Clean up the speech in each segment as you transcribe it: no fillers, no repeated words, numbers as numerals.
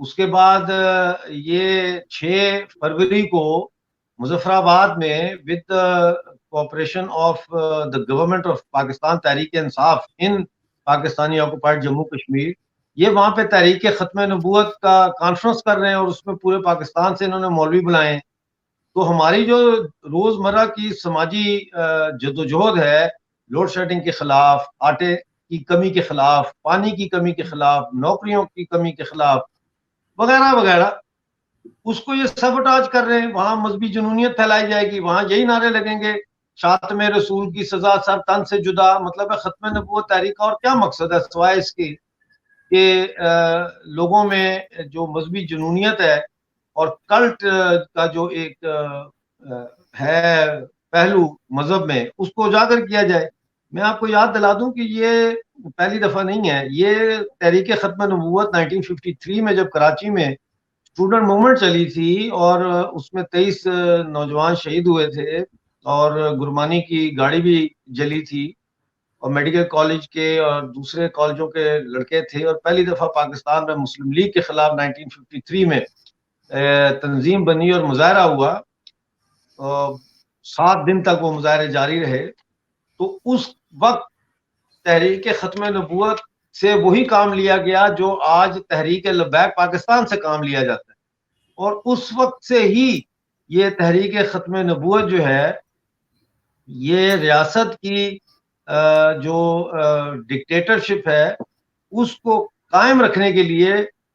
اس کے بعد یہ 6 فروری کو مظفر آباد میں with cooperation of the government of Pakistan Tehreek Insaf in Pakistani occupied Jammu Kashmir, یہ وہاں پہ تحریک ختم نبوت کا کانفرنس کر رہے ہیں اور اس میں پورے پاکستان سے انہوں نے مولوی بلائے ہیں. تو ہماری جو روزمرہ کی سماجی جدوجہد ہے، لوڈ شیڈنگ کے خلاف، آٹے کی کمی کے خلاف، پانی کی کمی کے خلاف، نوکریوں کی کمی کے خلاف وغیرہ وغیرہ، اس کو یہ سبوٹاج کر رہے ہیں. وہاں مذہبی جنونیت پھیلائی جائے گی، وہاں یہی نعرے لگیں گے شاتم رسول کی سزا سر تن سے جدا. مطلب ہے ختم نبوت تحریک کا اور کیا مقصد ہے سوائے اس کے کہ لوگوں میں جو مذہبی جنونیت ہے اور کلٹ کا جو ایک ہے پہلو مذہب میں، اس کو اجاگر کیا جائے. میں آپ کو یاد دلا دوں کہ یہ پہلی دفعہ نہیں ہے. یہ تحریک ختم نبوت 1953 میں جب کراچی میں اسٹوڈنٹ موومنٹ چلی تھی اور اس میں 23 نوجوان شہید ہوئے تھے اور گرمانی کی گاڑی بھی جلی تھی اور میڈیکل کالج کے اور دوسرے کالجوں کے لڑکے تھے، اور پہلی دفعہ پاکستان میں مسلم لیگ کے خلاف 1953 میں تنظیم بنی اور مظاہرہ ہوا. 7 دن تک وہ مظاہرے جاری رہے. تو اس وقت تحریک ختم نبوت سے وہی کام لیا گیا جو آج تحریک لبیک پاکستان سے کام لیا جاتا ہے. اور اس وقت سے ہی یہ تحریک ختم نبوت جو ہے یہ ریاست کی جو ڈکٹیٹرشپ ہے اس کو قائم رکھنے کے لیے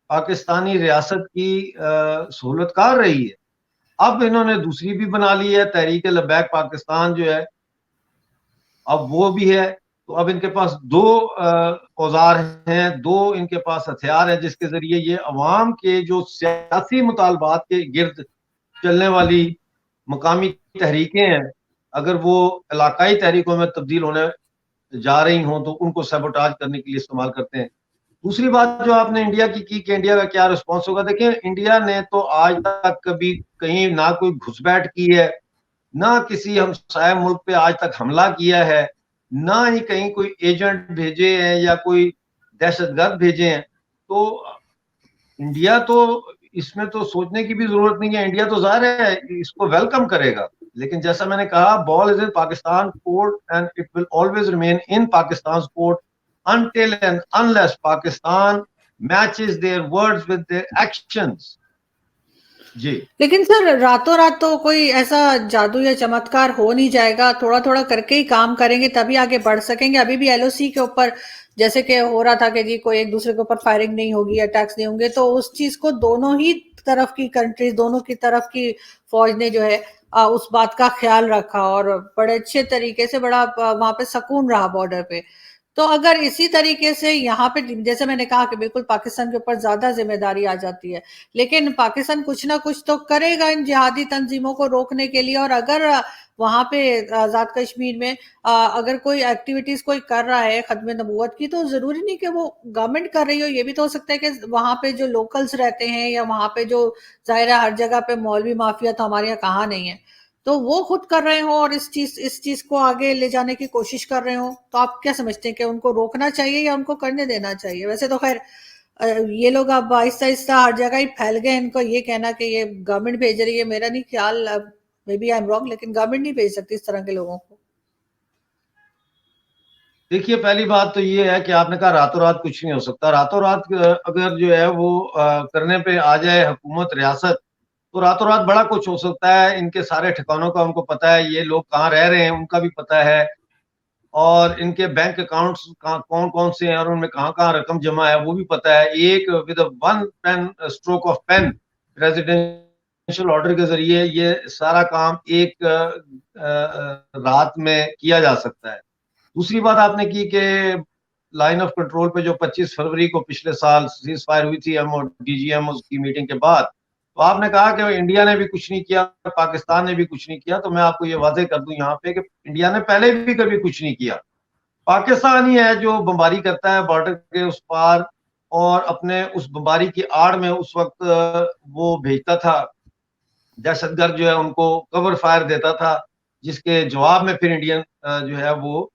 پاکستانی ریاست کی سہولت کار رہی ہے. اب انہوں نے دوسری بھی بنا لی ہے، تحریک لبیک پاکستان جو ہے اب وہ بھی ہے. تو اب ان کے پاس 2 اوزار ہیں، 2 ان کے پاس ہتھیار ہیں جس کے ذریعے یہ عوام کے جو سیاسی مطالبات کے گرد چلنے والی مقامی تحریکیں ہیں، اگر وہ علاقائی تحریکوں میں تبدیل ہونے جا رہی ہوں تو ان کو سیبوٹاج کرنے کے لیے استعمال کرتے ہیں. دوسری بات جو آپ نے انڈیا کی کہ انڈیا کا کیا رسپانس ہوگا، دیکھیں انڈیا نے تو آج تک کبھی کہیں نہ کوئی گھس بیٹھ کی ہے، نہ کسی ہمسائے ملک پہ آج تک حملہ کیا ہے، نہ ہی کہیں کوئی ایجنٹ بھیجے ہیں یا کوئی دہشت گرد بھیجے ہیں. تو انڈیا تو اس میں تو سوچنے کی بھی ضرورت نہیں ہے. انڈیا تو ظاہر ہے اس کو ویلکم کرے گا، لیکن جیسا میں نے کہا ball is in Pakistan court and it will always remain in Pakistan court until and unless Pakistan matches their words with their actions. جی لیکن سر راتوں رات تو کوئی ایسا جادو یا چمتکار ہو نہیں جائے گا، تھوڑا تھوڑا کر کے ہی کام کریں گے تبھی آگے بڑھ سکیں گے. ابھی بھی ایل او سی کے اوپر جیسے کہ ہو رہا تھا کہ جی کوئی ایک دوسرے کے اوپر فائرنگ نہیں ہوگی، اٹیکس نہیں ہوں گے، تو اس چیز کو دونوں ہی طرف کی کنٹریز، دونوں کی طرف کی فوج نے جو ہے اس بات کا خیال رکھا اور بڑے اچھے طریقے سے بڑا وہاں پہ سکون رہا بارڈر پہ. تو اگر اسی طریقے سے یہاں پہ جیسے میں نے کہا کہ بالکل پاکستان کے اوپر زیادہ ذمہ داری آ جاتی ہے، لیکن پاکستان کچھ نہ کچھ تو کرے گا ان جہادی تنظیموں کو روکنے کے لیے. اور اگر وہاں پہ آزاد کشمیر میں اگر کوئی ایکٹیویٹیز کوئی کر رہا ہے ختم نبوت کی، تو ضروری نہیں کہ وہ گورنمنٹ کر رہی ہو، یہ بھی تو ہو سکتا ہے کہ وہاں پہ جو لوکلز رہتے ہیں یا وہاں پہ جو ظاہر ہے ہر جگہ پہ مولوی مافیا تو ہمارے یہاں کہاں نہیں ہے، تو وہ خود کر رہے ہوں اور اس چیز کو آگے لے جانے کی کوشش کر رہے ہوں. تو آپ کیا سمجھتے ہیں کہ ان کو روکنا چاہیے یا ان کو کرنے دینا چاہیے؟ ویسے تو خیر یہ لوگ اب آہستہ آہستہ ہر جگہ ہی پھیل گئے. ان کو یہ کہنا کہ یہ گورنمنٹ بھیج رہی ہے، میرا نہیں خیال، may be I am wrong, لیکن گورنمنٹ نہیں بھیج سکتی اس طرح کے لوگوں کو. دیکھیے پہلی بات تو یہ ہے کہ آپ نے کہا راتوں رات کچھ نہیں ہو سکتا. راتوں رات اگر جو ہے وہ کرنے پہ آ جائے حکومت ریاست تو راتوں رات بڑا کچھ ہو سکتا ہے. ان کے سارے ٹھکانوں کا ان کو پتا ہے، یہ لوگ کہاں رہ رہے ہیں ان کا بھی پتا ہے، اور ان کے بینک اکاؤنٹس کون کون سے ہیں اور ان میں کہاں کہاں رقم جمع ہے وہ بھی پتا ہے. ایک with one pen stroke of pen presidential order کے ذریعے یہ سارا کام ایک رات میں کیا جا سکتا ہے. دوسری بات آپ نے کی کہ لائن آف کنٹرول پہ جو 25 فروری کو پچھلے سال سیز فائر ہوئی تھی ایم اور ڈی جی ایم کی میٹنگ کے بعد، تو آپ نے کہا کہ انڈیا نے بھی کچھ نہیں کیا، پاکستان نے بھی کچھ نہیں کیا. تو میں آپ کو یہ واضح کر دوں یہاں پہ کہ انڈیا نے پہلے بھی کبھی کچھ نہیں کیا. پاکستان ہی ہے جو بمباری کرتا ہے بارڈر کے اس پار، اور اپنے اس بمباری کی آڑ میں اس وقت وہ بھیجتا تھا دہشت گرد جو ہے ان کو کور فائر دیتا تھا، جس کے جواب میں پھر انڈین جو ہے وہ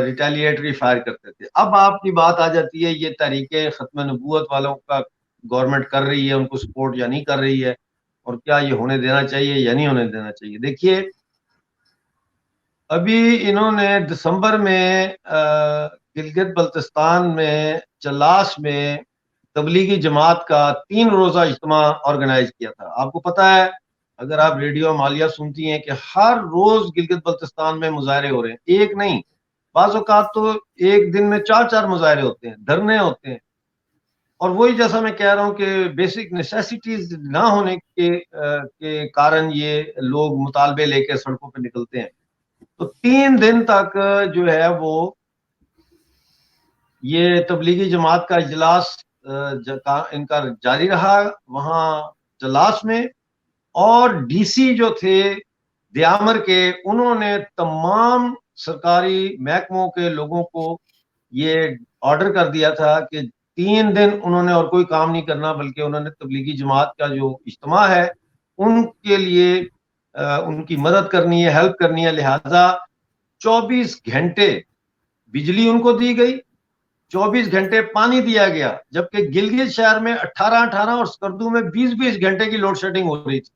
ریٹیلیٹری فائر کرتے تھے. اب آپ کی بات آ جاتی ہے یہ تحریک ختم نبوت والوں کا گورنمنٹ کر رہی ہے ان کو سپورٹ یا نہیں کر رہی ہے, اور کیا یہ ہونے دینا چاہیے یا نہیں ہونے دینا چاہیے. دیکھیے ابھی انہوں نے دسمبر میں گلگت بلتستان میں چلاس میں تبلیغی جماعت کا 3 روزہ اجتماع آرگنائز کیا تھا. آپ کو پتا ہے, اگر آپ ریڈیو مالیہ سنتی ہیں, کہ ہر روز گلگت بلتستان میں مظاہرے ہو رہے ہیں, ایک نہیں, بعض اوقات تو ایک دن میں 4 مظاہرے ہوتے ہیں, دھرنے ہوتے ہیں. اور وہی جیسا میں کہہ رہا ہوں کہ بیسک نیسیسٹیز نہ ہونے کے کارن یہ لوگ مطالبے لے کے سڑکوں پہ نکلتے ہیں. تو 3 دن تک جو ہے وہ یہ تبلیغی جماعت کا اجلاس ان کا جاری رہا وہاں چلاس میں. اور ڈی سی جو تھے دیامر کے, انہوں نے تمام سرکاری محکموں کے لوگوں کو یہ آرڈر کر دیا تھا کہ 3 دن انہوں نے اور کوئی کام نہیں کرنا, بلکہ انہوں نے تبلیغی جماعت کا جو اجتماع ہے ان کے لیے ان کی مدد کرنی ہے, ہیلپ کرنی ہے. لہذا 24 گھنٹے بجلی ان کو دی گئی, 24 گھنٹے پانی دیا گیا, جبکہ گلگت شہر میں 18 اور سکردو میں 20 گھنٹے کی لوڈ شیڈنگ ہو رہی تھی.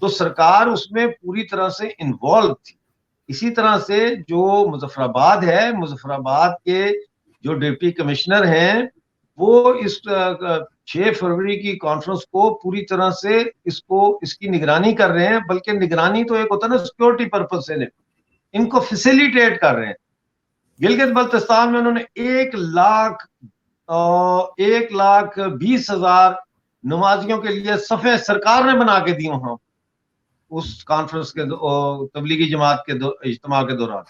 تو سرکار اس میں پوری طرح سے انوالو تھی. اسی طرح سے جو مظفر آباد ہے, مظفر آباد کے جو ڈپٹی کمشنر ہیں وہ اس 6 فروری کی کانفرنس کو پوری طرح سے اس کی نگرانی کر رہے ہیں, بلکہ نگرانی تو ایک ہوتا ہے نا سیکورٹی پرپز سے, ان کو فیسیلیٹیٹ کر رہے ہیں. گلگت بلتستان میں انہوں نے 1,20,000 نمازیوں کے لیے صفیں سرکار نے بنا کے دی وہاں اس کانفرنس کے تبلیغی جماعت کے اجتماع کے دوران.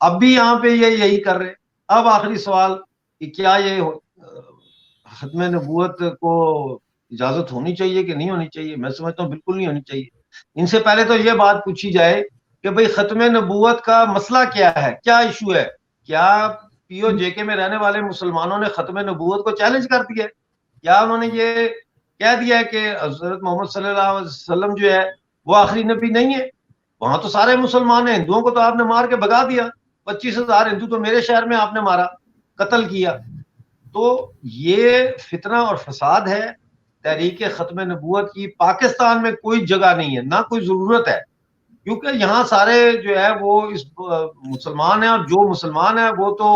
اب بھی یہاں پہ یہی کر رہے. اب آخری سوال کہ کیا یہ ختم نبوت کو اجازت ہونی چاہیے کہ نہیں ہونی چاہیے؟ میں سمجھتا ہوں بالکل نہیں ہونی چاہیے. ان سے پہلے تو یہ بات پوچھی جائے کہ بھئی ختم نبوت کا مسئلہ کیا ہے, کیا ایشو ہے؟ کیا پی او جے کے میں رہنے والے مسلمانوں نے ختم نبوت کو چیلنج کر دیا ہے؟ کیا انہوں نے یہ کہہ دیا ہے کہ حضرت محمد صلی اللہ علیہ وسلم جو ہے وہ آخری نبی نہیں ہے؟ وہاں تو سارے مسلمان ہیں, ہندوؤں کو تو آپ نے مار کے بھگا دیا, 25,000 ہندو تو میرے شہر میں آپ نے مارا, قتل کیا. تو یہ فتنہ اور فساد ہے. تحریک ختم نبوت کی پاکستان میں کوئی جگہ نہیں ہے, نہ کوئی ضرورت ہے, کیونکہ یہاں سارے جو ہے وہ اس مسلمان ہیں, اور جو مسلمان ہے وہ تو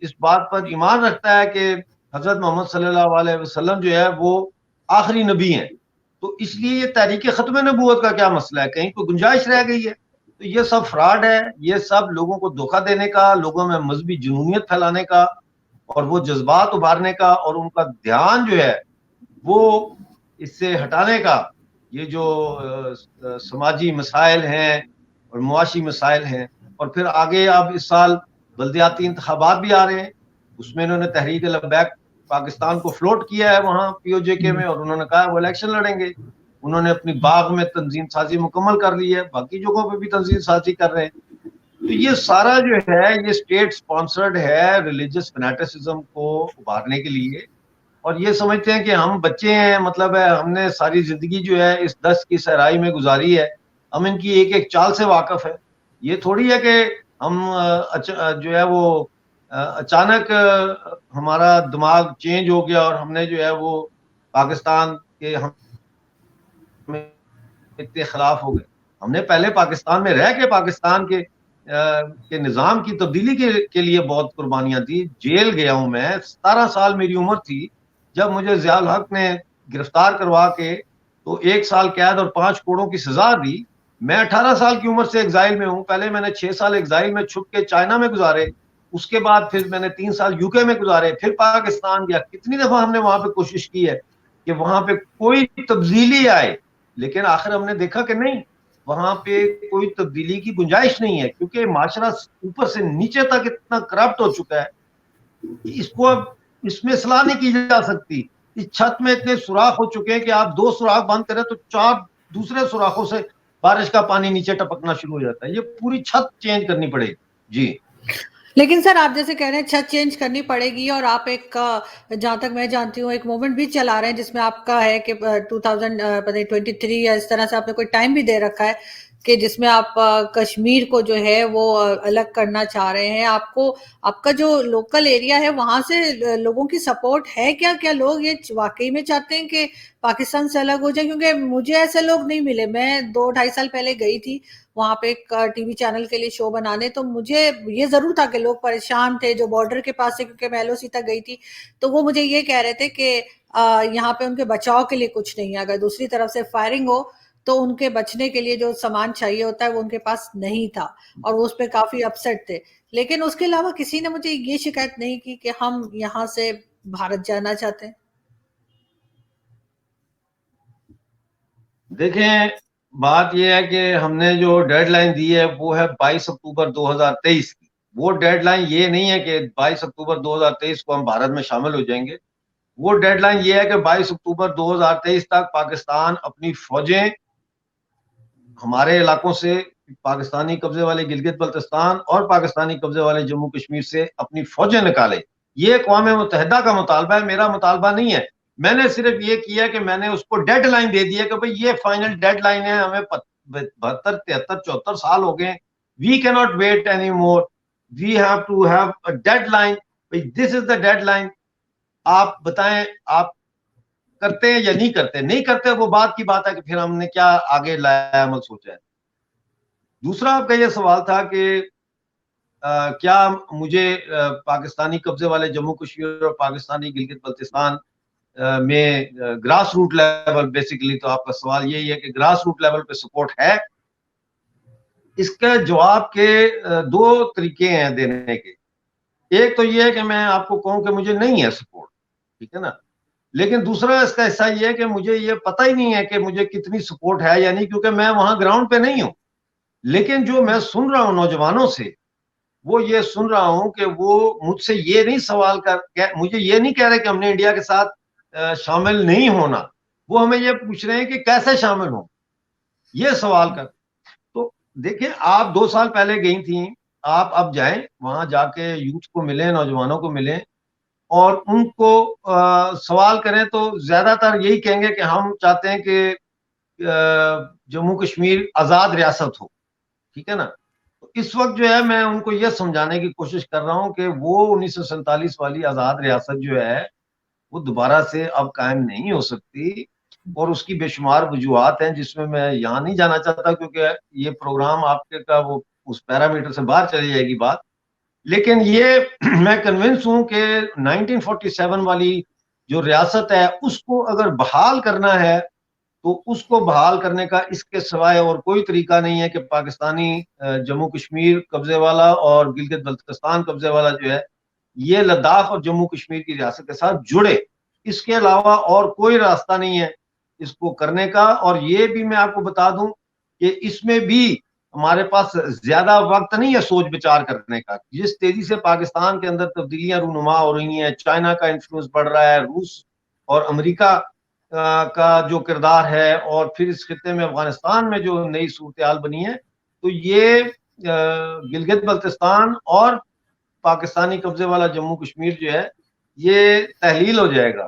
اس بات پر ایمان رکھتا ہے کہ حضرت محمد صلی اللہ علیہ وسلم جو ہے وہ آخری نبی ہیں. تو اس لیے یہ تحریک ختم نبوت کا کیا مسئلہ ہے؟ کہیں کوئی گنجائش رہ گئی ہے؟ تو یہ سب فراڈ ہے, یہ سب لوگوں کو دھوکہ دینے کا, لوگوں میں مذہبی جنونیت پھیلانے کا, اور وہ جذبات ابھارنے کا, اور ان کا دھیان جو ہے وہ اس سے ہٹانے کا. یہ جو سماجی مسائل ہیں اور معاشی مسائل ہیں, اور پھر آگے اب اس سال بلدیاتی انتخابات بھی آ رہے ہیں, اس میں انہوں نے تحریک لبیک پاکستان کو فلوٹ کیا ہے وہاں پی او جے کے میں, اور انہوں نے کہا وہ الیکشن لڑیں گے. انہوں نے اپنی باغ میں تنظیم سازی مکمل کر لی ہے, باقی جگہوں پہ بھی تنظیم سازی کر رہے ہیں. تو یہ سارا جو ہے یہ اسٹیٹ سپانسرڈ ہے ریلیجس فینیٹسزم کو ابھارنے کے لیے, اور یہ سمجھتے ہیں کہ ہم بچے ہیں, مطلب ہے ہم نے ساری زندگی جو ہے اس دست کی صحرائی میں گزاری ہے, ہم ان کی ایک ایک چال سے واقف ہے. یہ تھوڑی ہے کہ ہم جو ہے وہ اچانک ہمارا دماغ چینج ہو گیا اور ہم نے جو ہے وہ پاکستان کے ہم اتنے خلاف ہو گئے. ہم نے پہلے پاکستان میں رہ کے پاکستان کے نظام کی تبدیلی کے لیے بہت قربانیاں دی. جیل گیا ہوں میں, 17 سال میری عمر تھی جب مجھے ضیاء الحق نے گرفتار کروا کے تو 1 سال قید اور 5 کوڑوں کی سزا دی. میں 18 سال کی عمر سے ایگزائل میں ہوں. پہلے میں نے 6 سال ایگزائل میں چھپ کے چائنا میں گزارے, اس کے بعد پھر میں نے 3 سال یو کے میں گزارے, پھر پاکستان گیا. کتنی دفعہ ہم نے وہاں پہ کوشش کی ہے کہ وہاں پہ کوئی تبدیلی آئے, لیکن آخر ہم نے دیکھا کہ نہیں, وہاں پہ کوئی تبدیلی کی گنجائش نہیں ہے, کیونکہ معاشرہ اوپر سے نیچے تک اتنا کرپٹ ہو چکا ہے. اس کو اب اس میں اصلاح نہیں کی جا سکتی. اس چھت میں اتنے سوراخ ہو چکے ہیں کہ آپ 2 سوراخ بند کریں تو 4 دوسرے سوراخوں سے بارش کا پانی نیچے ٹپکنا شروع ہو جاتا ہے. یہ پوری چھت چینج کرنی پڑے. جی لیکن سر آپ جیسے کہہ رہے ہیں چھت چینج کرنی پڑے گی, اور آپ ایک جہاں تک میں جانتی ہوں ایک موومنٹ بھی چلا رہے ہیں جس میں آپ کا ہے کہ 2023 یا اس طرح سے آپ نے کوئی ٹائم بھی دے رکھا ہے. کہ جس میں آپ کشمیر کو جو ہے وہ الگ کرنا چاہ رہے ہیں. آپ کا جو لوکل ایریا ہے وہاں سے لوگوں کی سپورٹ ہے کیا لوگ یہ واقعی میں چاہتے ہیں کہ پاکستان سے الگ ہو جائے؟ کیونکہ مجھے ایسے لوگ نہیں ملے. میں 2-2.5 سال پہلے گئی تھی وہاں پہ ایک ٹی وی چینل کے لیے شو بنانے, تو مجھے یہ ضرور تھا کہ لوگ پریشان تھے جو بارڈر کے پاس سے, کیونکہ میں LOC تک گئی تھی, تو وہ مجھے یہ کہہ رہے تھے کہ یہاں پہ ان کے بچاؤ کے لیے کچھ نہیں ہے, اگر دوسری طرف سے فائرنگ ہو تو ان کے بچنے کے لیے جو سامان چاہیے ہوتا ہے وہ ان کے پاس نہیں تھا, اور وہ اس پہ کافی اپسیٹ تھے. لیکن اس کے علاوہ کسی نے مجھے یہ شکایت نہیں کی کہ ہم یہاں سے بھارت جانا چاہتے ہیں. دیکھیں بات یہ ہے کہ ہم نے جو ڈیڈ لائن دی ہے وہ ہے 22 اکتوبر 2023 کی. وہ ڈیڈ لائن یہ نہیں ہے کہ 22 اکتوبر 2023 کو ہم بھارت میں شامل ہو جائیں گے. وہ ڈیڈ لائن یہ ہے کہ 22 اکتوبر 2023 تک پاکستان اپنی فوجیں ہمارے علاقوں سے, پاکستانی قبضے والے گلگت بلتستان اور پاکستانی قبضے والے جموں کشمیر سے اپنی فوجیں نکالے. یہ اقوام متحدہ کا مطالبہ ہے, میرا مطالبہ نہیں ہے. میں نے صرف یہ کیا کہ میں نے اس کو ڈیڈ لائن دے دی ہے کہ بھئی یہ فائنل ڈیڈ لائن ہے, ہمیں 72, 73, 74 سال ہو گئے. We can not wait any more, we have to have a deadline. This is the deadline. آپ بتائیں آپ کرتے ہیں یا نہیں کرتے. نہیں کرتے وہ بات کی بات ہے کہ پھر ہم نے کیا آگے لایا عمل سوچا ہے. دوسرا آپ کا یہ سوال تھا کہ کیا مجھے پاکستانی قبضے والے جموں کشمیر اور پاکستانی گلگت بلتستان میں گراس روٹ لیول, بیسیکلی تو آپ کا سوال یہی ہے کہ گراس روٹ لیول پہ سپورٹ ہے. اس کا جواب کے 2 طریقے ہیں دینے کے. ایک تو یہ ہے کہ میں آپ کو کہوں کہ مجھے نہیں ہے سپورٹ, ٹھیک ہے نا. لیکن دوسرا اس کا حصہ یہ ہے کہ مجھے یہ پتہ ہی نہیں ہے کہ مجھے کتنی سپورٹ ہے یا نہیں, کیونکہ میں وہاں گراؤنڈ پہ نہیں ہوں. لیکن جو میں سن رہا ہوں نوجوانوں سے, وہ یہ سن رہا ہوں کہ وہ مجھ سے یہ نہیں سوال مجھے یہ نہیں کہہ رہے کہ ہم نے انڈیا کے ساتھ شامل نہیں ہونا, وہ ہمیں یہ پوچھ رہے ہیں کہ کیسے شامل ہوں, یہ سوال کر. تو دیکھیں آپ 2 سال پہلے گئی تھیں, آپ اب جائیں وہاں جا کے یوتھ کو ملیں, نوجوانوں کو ملیں اور ان کو سوال کریں تو زیادہ تر یہی کہیں گے کہ ہم چاہتے ہیں کہ جموں کشمیر آزاد ریاست ہو, ٹھیک ہے نا. تو اس وقت جو ہے میں ان کو یہ سمجھانے کی کوشش کر رہا ہوں کہ وہ 1947 والی آزاد ریاست جو ہے وہ دوبارہ سے اب قائم نہیں ہو سکتی, اور اس کی بے شمار وجوہات ہیں جس میں یہاں نہیں جانا چاہتا کیونکہ یہ پروگرام آپ کے کا وہ اس پیرامیٹر سے باہر چلی جائے گی بات. لیکن یہ میں کنونس ہوں کہ 1947 والی جو ریاست ہے اس کو اگر بحال کرنا ہے تو اس کو بحال کرنے کا اس کے سوائے اور کوئی طریقہ نہیں ہے کہ پاکستانی جموں کشمیر قبضے والا اور گلگت بلتستان قبضے والا جو ہے یہ لداخ اور جموں کشمیر کی ریاست کے ساتھ جڑے. اس کے علاوہ اور کوئی راستہ نہیں ہے اس کو کرنے کا. اور یہ بھی میں آپ کو بتا دوں کہ اس میں بھی ہمارے پاس زیادہ وقت نہیں ہے سوچ بچار کرنے کا. جس تیزی سے پاکستان کے اندر تبدیلیاں رونما ہو رہی ہیں, چائنا کا انفلوئنس بڑھ رہا ہے, روس اور امریکہ کا جو کردار ہے, اور پھر اس خطے میں افغانستان میں جو نئی صورتحال بنی ہے, تو یہ گلگت بلتستان اور پاکستانی قبضے والا جموں کشمیر جو ہے یہ تحلیل ہو جائے گا.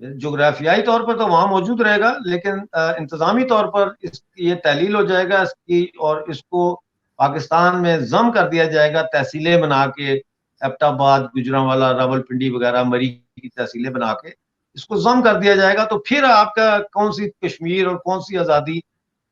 جغرافیائی طور پر تو وہاں موجود رہے گا لیکن انتظامی طور پر یہ تحلیل ہو جائے گا اس کی, اور اس کو پاکستان میں ضم کر دیا جائے گا تحصیلیں بنا کے, ایبٹ آباد, گجرانوالا, راول پنڈی وغیرہ, مری کی تحصیلیں بنا کے اس کو ضم کر دیا جائے گا. تو پھر آپ کا کون سی کشمیر اور کون سی آزادی.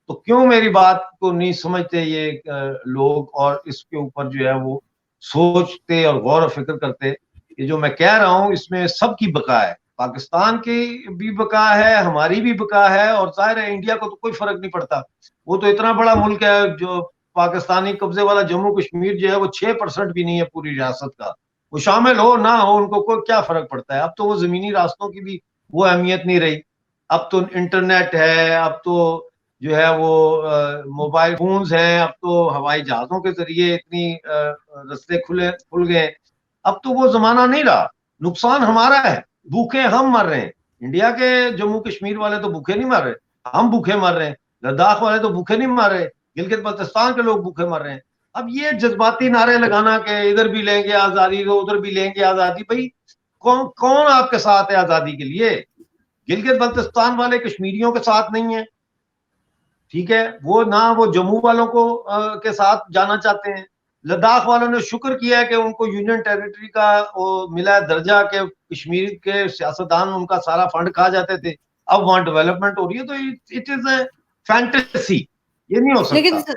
تو کیوں میری بات کو نہیں سمجھتے یہ لوگ اور اس کے اوپر جو ہے وہ سوچتے اور غور و فکر کرتے. یہ جو میں کہہ رہا ہوں اس میں سب کی بقا ہے, پاکستان کی بھی بقا ہے, ہماری بھی بقا ہے, اور ظاہر ہے انڈیا کو تو کوئی فرق نہیں پڑتا, وہ تو اتنا بڑا ملک ہے. جو پاکستانی قبضے والا جموں کشمیر جو ہے وہ 6% بھی نہیں ہے پوری ریاست کا, وہ شامل ہو نہ ہو ان کو کوئی کیا فرق پڑتا ہے. اب تو وہ زمینی راستوں کی بھی وہ اہمیت نہیں رہی, اب تو انٹرنیٹ ہے, اب تو جو ہے وہ موبائل فونز ہیں, اب تو ہوائی جہازوں کے ذریعے اتنی رستے کھل گئے. اب تو وہ زمانہ نہیں رہا. نقصان ہمارا ہے, بھوکے ہم مر رہے ہیں. انڈیا کے جموں کشمیر والے تو بھوکے نہیں مر رہے, ہم بھوکے مر رہے ہیں. لداخ والے تو بھوکے نہیں مر رہے, گلگت بلتستان کے لوگ بھوکے مر رہے ہیں. اب یہ جذباتی نعرے لگانا کہ ادھر بھی لیں گے آزادی تو ادھر بھی لیں گے آزادی, بھائی کون آپ کے ساتھ ہے آزادی کے لیے؟ گلگت بلتستان والے کشمیریوں کے ساتھ نہیں ہیں, ٹھیک ہے، وہ نہ وہ جموں والوں کو کے ساتھ جانا چاہتے ہیں. لداخ والوں نے شکر کیا ہے کہ ان کو یونین ٹیریٹری کا وہ ملا ہے درجہ کہ کشمیر کے سیاستدان ان کا سارا فنڈ کھا جاتے تھے. اب وہاں ڈیولپمنٹ ہو رہی ہے، تو اٹ از اے فینٹیسی، یہ نہیں ہو لیکن سکتا.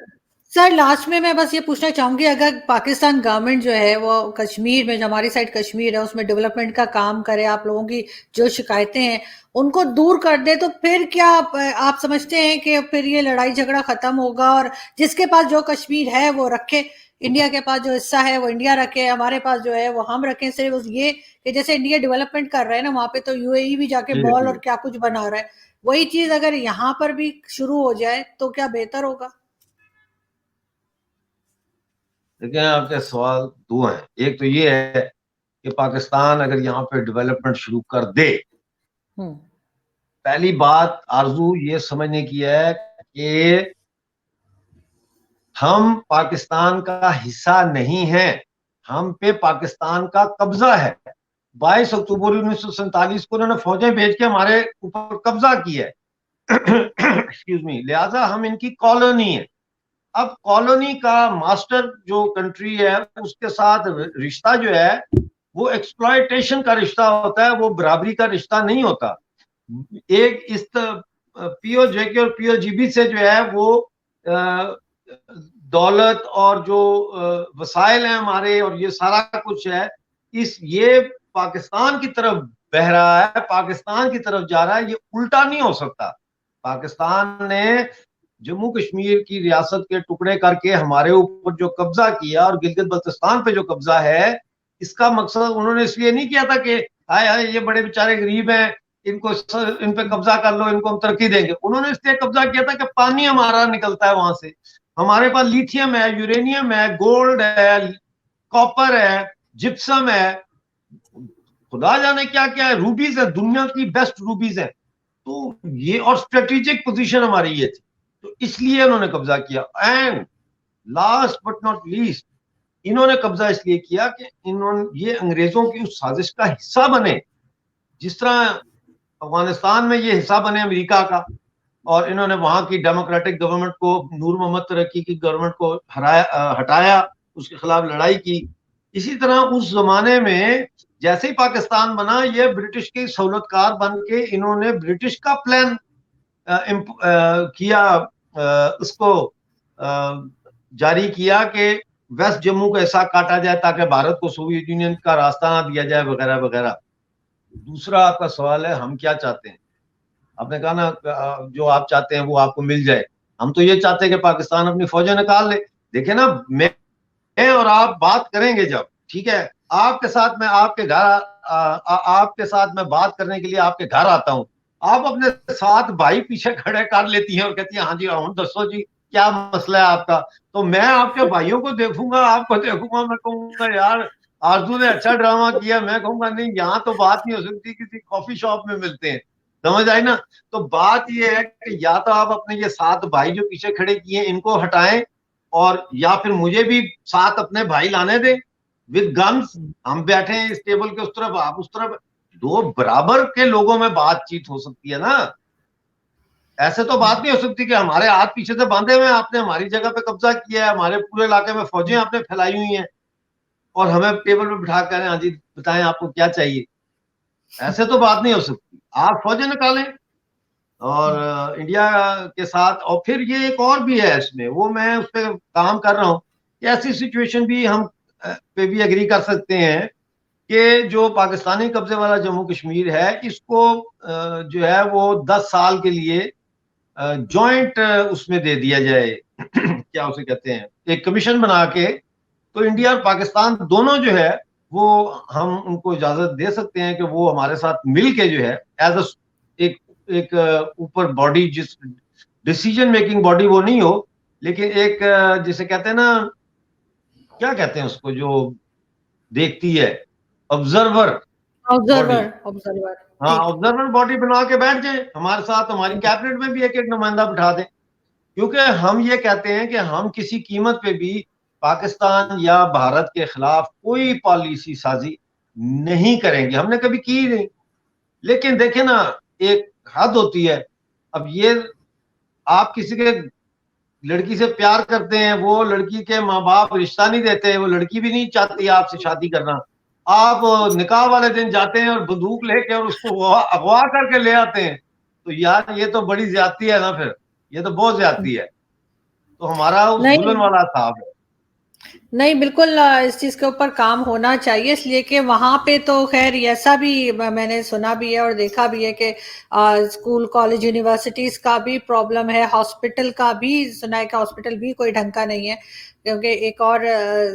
سر لاسٹ میں بس یہ پوچھنا چاہوں گی، اگر پاکستان گورنمنٹ جو ہے وہ کشمیر میں، جو ہماری سائڈ کشمیر ہے، اس میں ڈیولپمنٹ کا کام کرے، آپ لوگوں کی جو شکایتیں ہیں ان کو دور کر دے، تو پھر کیا آپ سمجھتے ہیں کہ پھر یہ لڑائی جھگڑا ختم ہوگا، اور جس کے پاس جو کشمیر ہے وہ رکھے، انڈیا کے پاس جو حصہ ہے وہ انڈیا رکھے، ہمارے پاس جو ہے وہ ہم رکھیں؟ صرف یہ کہ جیسے انڈیا ڈیولپمنٹ کر رہا ہے نا، وہاں پہ تو یو اے ای بھی جا کے جی مال جی، اور کیا کچھ بنا رہا ہے، وہی چیز اگر یہاں پر بھی شروع ہو جائے تو کیا بہتر ہوگا؟ دیکھیں آپ کے سوال دو ہیں. ایک تو یہ ہے کہ پاکستان اگر یہاں پہ ڈیولپمنٹ شروع کر دے، ہوں پہلی بات آرزو یہ سمجھنے کی ہے کہ ہم پاکستان کا حصہ نہیں ہیں، ہم پہ پاکستان کا قبضہ ہے. 22 اکتوبر 1947 کو انہوں نے فوجیں بھیج کے ہمارے اوپر قبضہ کیا ہے. ایکسکیوز می، لہذا ہم ان کی کالونی ہے. اب کالونی کا ماسٹر جو کنٹری ہے اس کے ساتھ رشتہ جو ہے وہ ایکسپلائٹیشن کا رشتہ ہوتا ہے، وہ برابری کا رشتہ نہیں ہوتا. ایک اس پی او جے کے اور پی او جی بی سے جو ہے وہ دولت اور جو وسائل ہیں ہمارے اور یہ سارا کچھ ہے، یہ پاکستان کی طرف بہ رہا ہے، پاکستان کی طرف جا رہا ہے. یہ الٹا نہیں ہو سکتا. پاکستان نے جموں کشمیر کی ریاست کے ٹکڑے کر کے ہمارے اوپر جو قبضہ کیا اور گلگت بلتستان پہ جو قبضہ ہے، اس کا مقصد انہوں نے اس لیے نہیں کیا تھا کہ ہائے ہائے یہ بڑے بیچارے غریب ہیں، ان پہ قبضہ کر لو، ان کو ہم ترقی دیں گے. انہوں نے اس لیے قبضہ کیا تھا کہ پانی ہمارا نکلتا ہے وہاں سے، ہمارے پاس لیتھیم ہے، یورینیم ہے، گولڈ ہے، کاپر ہے، جپسم ہے، خدا جانے کیا کیا ہے، روبیز ہے، دنیا کی بیسٹ روبیز ہیں. تو یہ اور اسٹریٹجک پوزیشن ہماری یہ تھی، تو اس لیے انہوں نے قبضہ کیا. And last but not least, انہوں نے قبضہ اس لیے کیا کہ یہ انگریزوں کی اس سازش کا حصہ بنے. جس طرح افغانستان میں یہ حصہ بنے امریکہ کا، اور انہوں نے وہاں کی ڈیموکریٹک گورنمنٹ کو، نور محمد ترقی کی گورنمنٹ کو ہٹایا، اس کے خلاف لڑائی کی. اسی طرح اس زمانے میں جیسے ہی پاکستان بنا، یہ برٹش کی سہولت کار بن کے انہوں نے برٹش کا پلان کیا، اس کو جاری کیا کہ ویسٹ جموں کا حصہ کاٹا جائے تاکہ بھارت کو سوویت یونین کا راستہ نہ دیا جائے، وغیرہ وغیرہ. دوسرا آپ کا سوال ہے ہم کیا چاہتے ہیں. آپ نے کہا نا جو آپ چاہتے ہیں وہ آپ کو مل جائے. ہم تو یہ چاہتے ہیں کہ پاکستان اپنی فوجیں نکال لے. دیکھیں نا، میں اور آپ بات کریں گے جب، ٹھیک ہے، آپ کے ساتھ میں آپ کے گھر آپ کے ساتھ میں بات کرنے کے لیے آپ کے گھر آتا ہوں، آپ اپنے 7 بھائی پیچھے کھڑے کر لیتی ہیں اور کہتی ہیں ہاں جی ہوں دسو جی کیا مسئلہ ہے آپ کا. تو میں آپ کے بھائیوں کو دیکھوں گا، آپ کو دیکھوں گا، میں کہوں گا یار آرزو نے اچھا ڈرامہ کیا. میں کہوں گا نہیں، یہاں تو بات نہیں ہو سکتی، کسی کافی شاپ میں ملتے ہیں. سمجھ آئی نا؟ تو بات یہ ہے کہ یا تو آپ اپنے یہ 7 بھائی جو پیچھے کھڑے کیے ان کو ہٹائیں، اور یا پھر مجھے بھی 7 اپنے بھائی لانے دیں ود گنز. ہم بیٹھے ہیں اس ٹیبل کے اس طرف، آپ اس طرف، 2 برابر کے لوگوں میں بات چیت ہو سکتی ہے نا. ایسے تو بات نہیں ہو سکتی کہ ہمارے ہاتھ پیچھے سے باندھے ہوئے ہیں، آپ نے ہماری جگہ پہ قبضہ کیا ہے، ہمارے پورے علاقے میں فوجیں آپ نے پھیلائی ہوئی ہیں، اور ہمیں ٹیبل پہ بٹھا کر ہاں جی بتائیں آپ کو کیا چاہیے. ایسے تو بات نہیں ہو سکتی. آپ فوجیں نکالیں اور انڈیا کے ساتھ. اور پھر یہ ایک اور بھی ہے اس میں، وہ میں اس پہ کام کر رہا ہوں کہ ایسی سچویشن بھی ہم پہ بھی اگری کر سکتے ہیں کہ جو پاکستانی قبضے والا جموں کشمیر ہے، اس کو جو ہے وہ 10 سال کے لیے جوائنٹ اس میں دے دیا جائے. کیا اسے کہتے ہیں، ایک کمیشن بنا کے. تو انڈیا اور پاکستان دونوں جو ہے وہ ہم ان کو اجازت دے سکتے ہیں کہ وہ ہمارے ساتھ مل کے جو ہے ایز اے ایک اوپر باڈی، جس ڈیسیجن میکنگ باڈی وہ نہیں ہو، لیکن ایک جسے کہتے ہیں نا، کیا کہتے ہیں اس کو جو دیکھتی ہے، آبزرور باڈی. آبزرور ہاں، ٹھیک. آبزرور باڈی بنا کے بیٹھ جائیں ہمارے ساتھ، ہماری کیبنٹ میں بھی ایک ایک نمائندہ بٹھا دیں. کیونکہ ہم یہ کہتے ہیں کہ ہم کسی قیمت پہ بھی پاکستان یا بھارت کے خلاف کوئی پالیسی سازی نہیں کریں گے، ہم نے کبھی کی نہیں. لیکن دیکھیں نا، ایک حد ہوتی ہے. اب یہ آپ کسی کے لڑکی سے پیار کرتے ہیں, وہ لڑکی کے ماں باپ رشتہ نہیں دیتے, وہ لڑکی بھی نہیں چاہتی آپ سے شادی کرنا, آپ نکاح والے دن جاتے ہیں اور بندوق لے کے اور اس کو اغوا کر کے لے آتے ہیں, تو یار یہ تو بڑی زیادتی ہے نا, پھر یہ تو بہت زیادتی ہے. تو ہمارا اس دلہن نہیں والا صاحب ہے. نہیں بالکل اس چیز کے اوپر کام ہونا چاہیے, اس لیے کہ وہاں پہ تو خیر ایسا بھی میں نے سنا بھی ہے اور دیکھا بھی ہے کہ اسکول کالج یونیورسٹیز کا بھی پرابلم ہے, ہاسپٹل کا بھی سنا ہے کہ ہاسپٹل بھی کوئی ڈھنگ کا نہیں ہے. کیونکہ ایک اور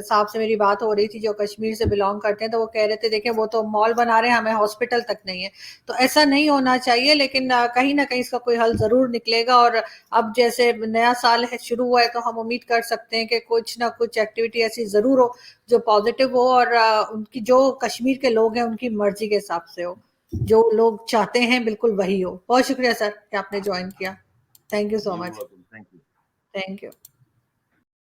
صاحب سے میری بات ہو رہی تھی جو کشمیر سے بلانگ کرتے ہیں, تو وہ کہہ رہے تھے دیکھیں وہ تو مال بنا رہے ہیں, ہمیں ہاسپٹل تک نہیں ہے. تو ایسا نہیں ہونا چاہیے, لیکن کہیں نہ کہیں اس کا کوئی حل ضرور نکلے گا. اور اب جیسے نیا سال شروع ہوا ہے تو ہم امید کر سکتے ہیں کہ کچھ نہ کچھ ایکٹیویٹی ایسی ضرور ہو جو پازیٹیو ہو, اور ان کی جو کشمیر کے لوگ ہیں ان کی مرضی کے حساب سے ہو, جو لوگ چاہتے ہیں بالکل وہی ہو. بہت شکریہ سر کہ آپ نے جوائن کیا. Thank you so much. Thank you. Thank you.